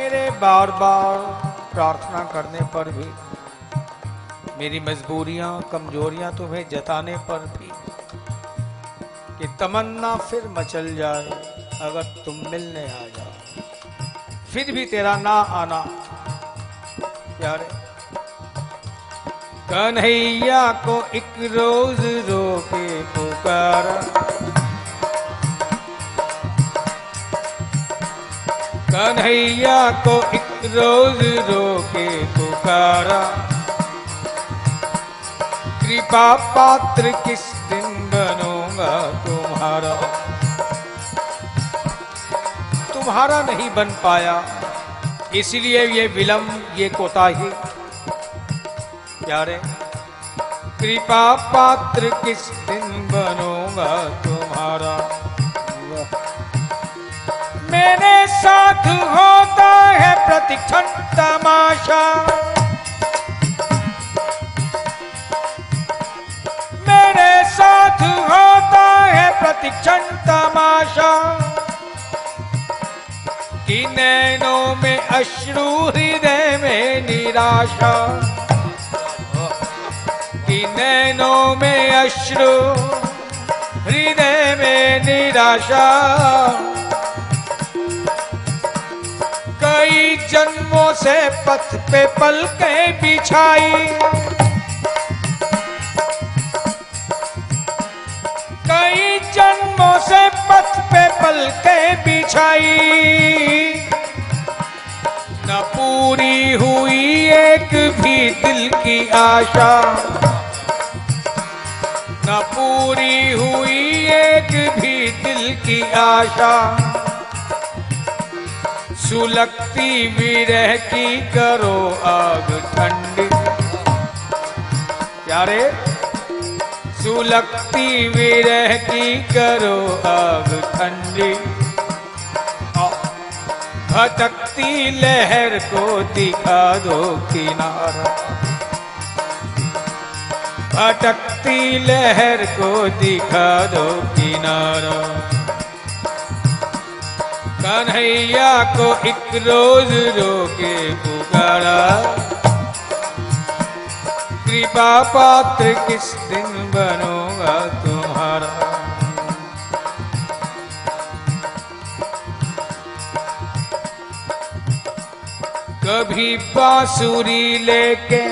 मेरे बार बार प्रार्थना करने पर भी, मेरी मजबूरियां कमजोरियां तुम्हें जताने पर भी, कि तमन्ना फिर मचल जाए अगर तुम मिलने आ जाओ, फिर भी तेरा ना आना यार। कन्हैया को एक रोज रोके पुकारा, कन्हैया को एक रोज रोके पुकारा, कृपा पात्र किस दिन बनूंगा तुम्हारा। तुम्हारा नहीं बन पाया, इसलिए ये विलंब, ये कोताही प्यारे। कृपा पात्र किस दिन बनूंगा तुम्हारा। मेरे साथ होता है प्रतिक्षण तमाशा, मेरे साथ होता है प्रतिक्षण तमाशा, कि नैनों में अश्रु हृदय में निराशा, कि नैनों में अश्रु हृदय में निराशा। कई जन्मों से पथ पे पलकें बिछाई, कई जन्मों से पथ पे पलकें बिछाई, न पूरी हुई एक भी दिल की आशा, न पूरी हुई एक भी दिल की आशा। सुलगती विरह की करो आग ठंडी प्यारे, सुलगती विरह की करो आग ठंडी। भटकती लहर को दिखा दो किनारा, भटकती लहर को दिखा दो किनारा। कन्हैया को एक रोज रोके पुकारा, कृपा पात्र किस दिन बनूंगा तुम्हारा। कभी बांसुरी लेके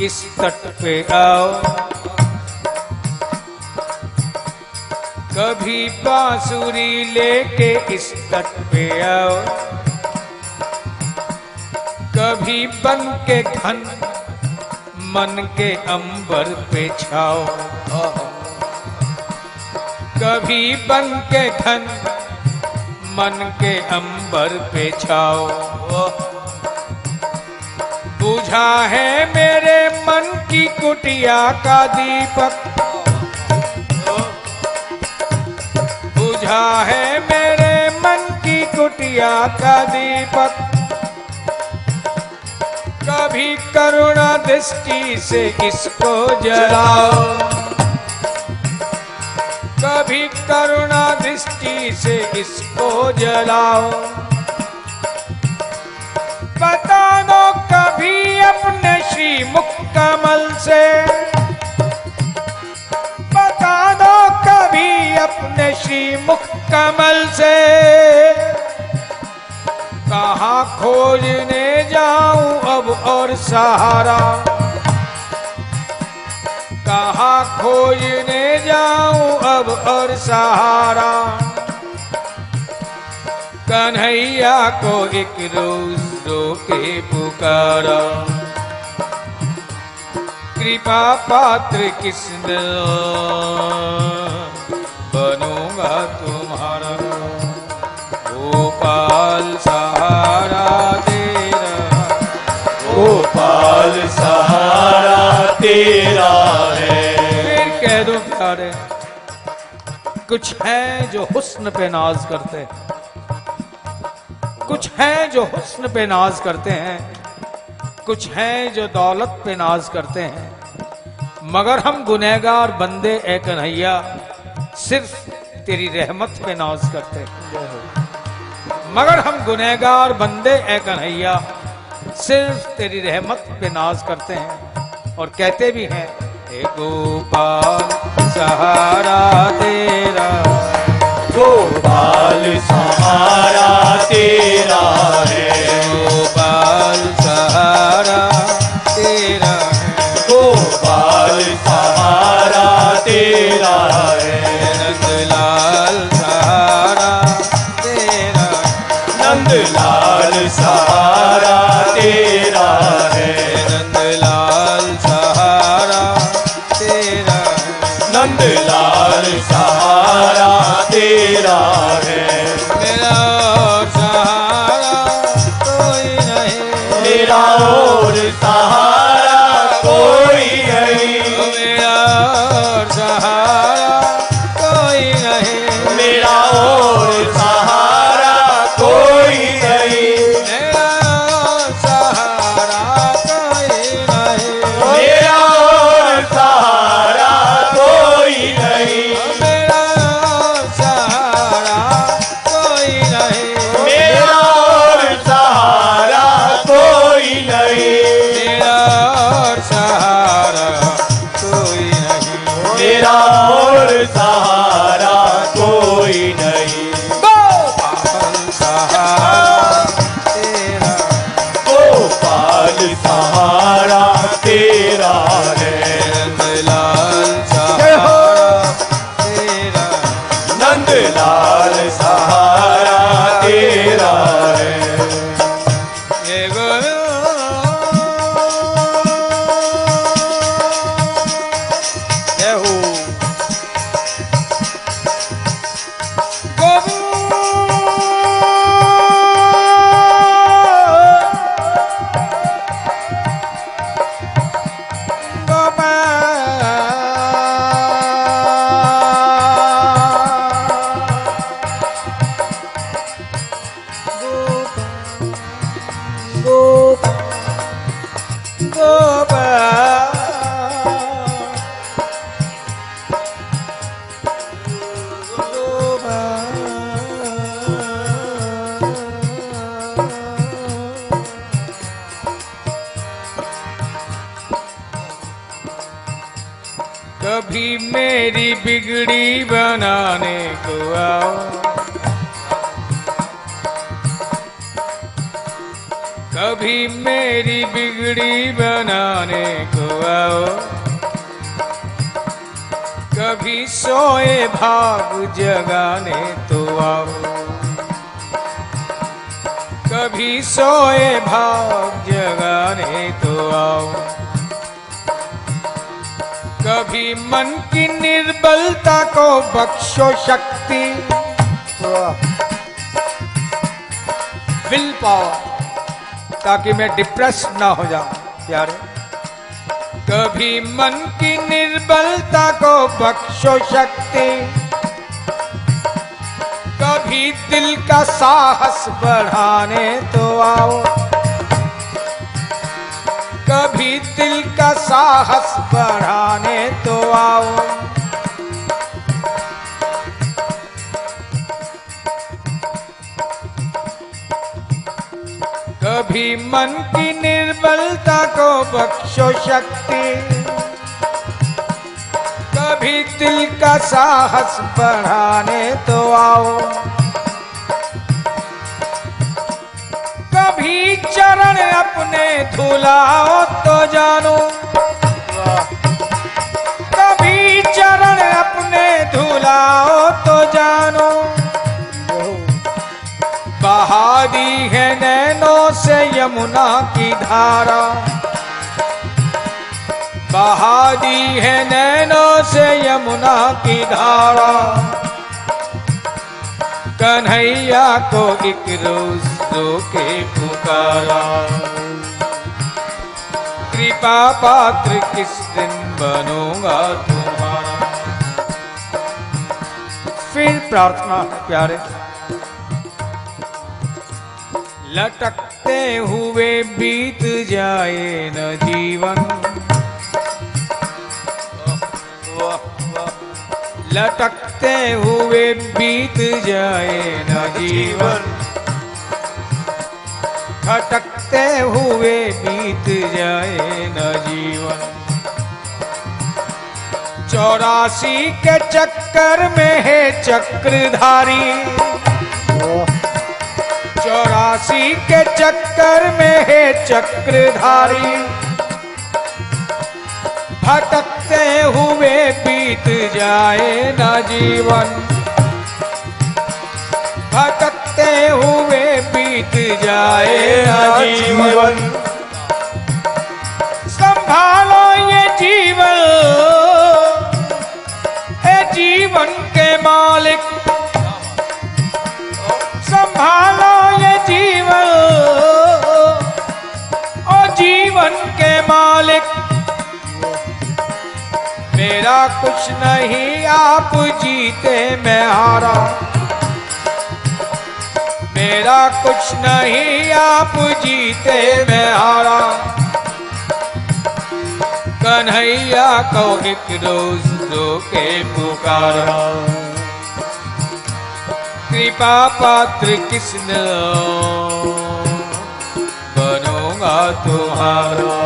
इस तट पे आओ, कभी बांसुरी लेके इस तट पे आओ, कभी बन के घन मन के अंबर पे छाओ, कभी बन के घन मन के अंबर पे छाओ। बुझा है मेरे मन की कुटिया का दीपक, बुझा है मेरे मन की कुटिया का दीपक। कभी करुणा दृष्टि से इसको जलाओ, कभी करुणा दृष्टि से इसको जलाओ। बता दो कभी अपने श्री मुख कमल से, बता दो कभी अपने श्री मुख कमल से। कहाँ खोजने जाऊं अब और सहारा, कहाँ खोजने जाऊं अब और सहारा। कन्हैया को एक रोज रोके पुकारा, कृपा पात्र किस दिन बनूंगा तुम्हारा। गोपाल सहारा तेरा, गोपाल सहारा तेरा है। फिर कह दो प्यारे, कुछ हैं जो हुस्न पे नाज करते हैं, कुछ हैं जो हुस्न पे नाज करते हैं, कुछ हैं जो दौलत पे नाज करते हैं, मगर हम गुनहगार बंदे ए कन्हैया सिर्फ तेरी रहमत पे नाज करते हैं। मगर हम गुनहगार बंदे ए कन्हैया सिर्फ तेरी रहमत पे नाज करते हैं और कहते भी हैं हे गोपाल सहारा तेरा, गोपाल सहारा तेरा है, गोपाल सहारा तेरा है, गोपाल सहारा तेरा है, नंदलाल सहारा तेरा, नंदलाल सहारा तेरा है, नंदलाल सहारा तेरा, नंदलाल सहारा तेरा है, मेरा और सहारा कोई नहीं, मेरा और सहारा कोई नहीं, मेरा और सहारा कोई नहीं, मेरा और सहारा कोई नहीं, मेरा और सहारा कोई नहीं, मेरा और सहारा कोई नहीं, मेरा और सहारा कोई नहीं, मेरा और सहारा कोई नहीं, मेरा और सहारा कोई नहीं, मेरा और सहारा कोई नहीं, गोपाल सहारा तेरा, गोपाल सहारा तेरा है, नंदलाल सहारा तेरा, नंदलाल सहारा तेरा है, ये गुरु जय हो कभी मेरी बिगड़ी बनाने को आओ, कभी मेरी बिगड़ी बनाने को आओ, कभी सोए भाग जगाने तो आओ, कभी सोए भाग जगाने तो आओ, कभी मन की निर्बलता को बख्शो शक्ति, विल पावर, ताकि मैं डिप्रेस ना हो जाऊं प्यारे। कभी मन की निर्बलता को बख्शो शक्ति, कभी दिल का साहस बढ़ाने तो आओ, कभी दिल का साहस बढ़ाने तो आओ, कभी मन की निर्बलता को बख्शो शक्ति, कभी दिल का साहस बढ़ाने तो आओ, कभी चरण अपने धुलाओ तो जानो, कभी चरण अपने धुलाओ तो जानो, बहा दी है नैनों से यमुना की धारा, बहा दी है नैनों से यमुना की धारा, कन्हैया को एक रोज रो के पुकारा, कृपा पात्र किस दिन बनूंगा तुम्हारा। फिर प्रार्थना प्यारे, लटकते हुए बीत जाए न जीवन, लटकते हुए बीत जाए न जीवन, भटकते हुए बीत जाए न जीवन। 84 के चक्कर में है चक्रधारी, 84 के चक्कर में है चक्रधारी। भटकते हुए बीत जाए न जीवन, भटकते हुए बीत जाए न जीवन। संभालो ये जीवन, है जीवन के मालिक। संभालो ये जीवन, ओ जीवन के मालिक। मेरा कुछ नहीं आप जीते मैं हारा, मेरा कुछ नहीं आप जीते मैं हारा। कन्हैया को एक रोज रो के पुकारा, कृपा पात्र किसने बनूंगा तुम्हारा।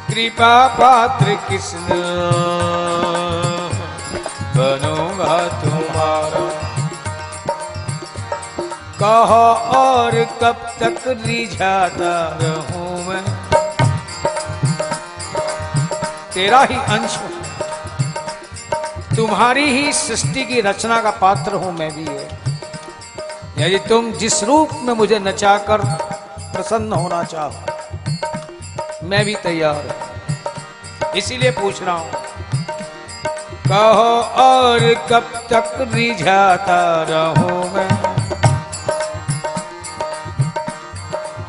कृपा पात्र किसने बनूंगा तुम्हारा। कहो और कब तक रिझाता रहूं मैं, तेरा ही अंश हूं, तुम्हारी ही सृष्टि की रचना का पात्र हूं मैं भी है। यदि तुम जिस रूप में मुझे नचाकर प्रसन्न होना चाहो, मैं भी तैयार हूं। इसीलिए पूछ रहा हूं, कहो और कब तक रिझाता रहूं मैं,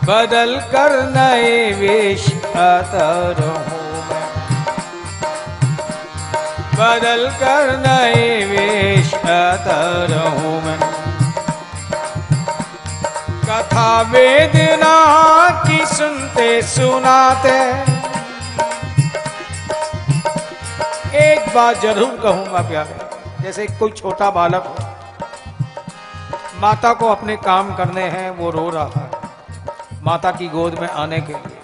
बदल कर नए वेश आता रहूं मैं, बदल कर नए वेश आता रहूं मैं। कथा वेदना की सुनते सुनाते एक बात जरूर कहूंगा प्यारे, जैसे कोई छोटा बालक हो, माता को अपने काम करने हैं, वो रो रहा है माता की गोद में आने के लिए।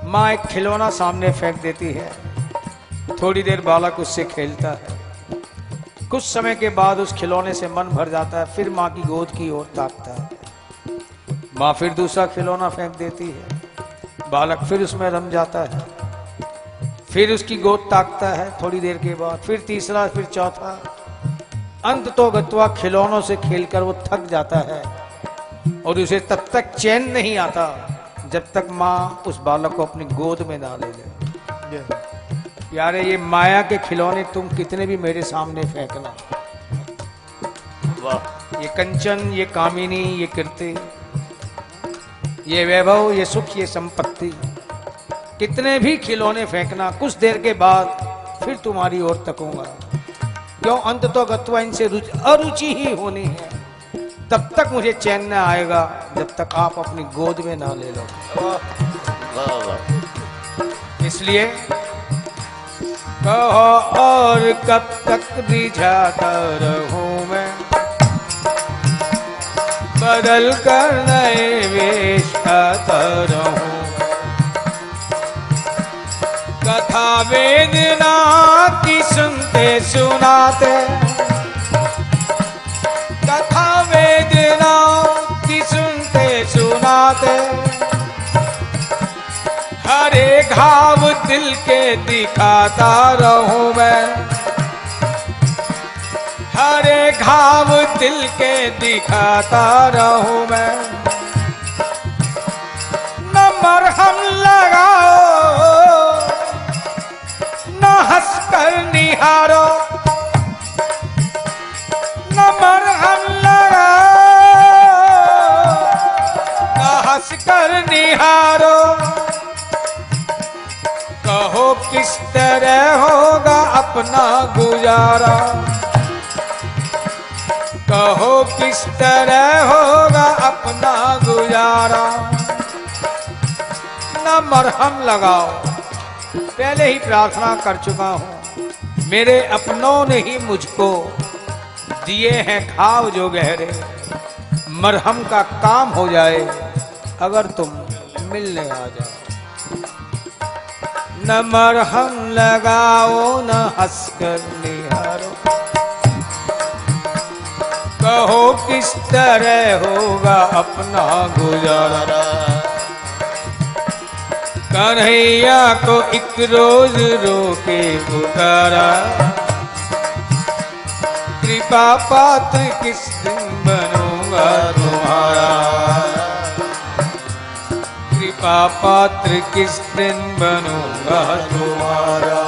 माँ एक खिलौना सामने फेंक देती है, थोड़ी देर बालक उससे खेलता है, कुछ समय के बाद उस खिलौने से मन भर जाता है, फिर माँ की गोद की ओर ताकता है। माँ फिर दूसरा खिलौना फेंक देती है, बालक फिर उसमें रम जाता है, फिर उसकी गोद ताकता है, थोड़ी देर के बाद फिर तीसरा, फिर चौथा। अंत तो गत्वा खिलौनों से खेलकर वो थक जाता है और उसे तब तक चैन नहीं आता जब तक माँ उस बालक को अपनी गोद में ना ले ले। प्यारे, ये माया के खिलौने तुम कितने भी मेरे सामने फेंकना, ये कंचन, ये कामिनी, ये कीर्ति, ये वैभव, ये सुख, ये संपत्ति, कितने भी खिलौने फेंकना, कुछ देर के बाद फिर तुम्हारी ओर तकूंगा। क्यों? अंत तो गत्वा इनसे अरुचि ही होनी है, तब तक मुझे चैन न आएगा जब तक आप अपनी गोद में ना ले लो। इसलिए कहो और कब तक रिझाता रहूं मैं, बदल कर नए वेश आता रहूं। कथा वेदना की सुनते सुनाते, कथा वेदना की सुनते सुनाते, हरे घाव दिल के दिखाता रहूं मैं, हरे घाव दिल के दिखाता रहूं मैं। न मरहम लगाओ न हंसकर निहारो, न मरहम लगाओ न हंसकर निहारो। कहो किस तरह होगा अपना गुजारा, कहो किस तरह होगा अपना गुजारा। न मरहम लगाओ, पहले ही प्रार्थना कर चुका हूं, मेरे अपनों ने ही मुझको दिए हैं घाव जो गहरे, मरहम का काम हो जाए अगर तुम मिलने आ जाओ। न मरहम लगाओ न हंसकर निहारो, कहो किस तरह होगा अपना गुजारा। कन्हैया को एक रोज रोके पुकारा, कृपा पात्र किस दिन बनूंगा तुम्हारा। कृपा पात्र किस दिन बनूंगा तुम्हारा।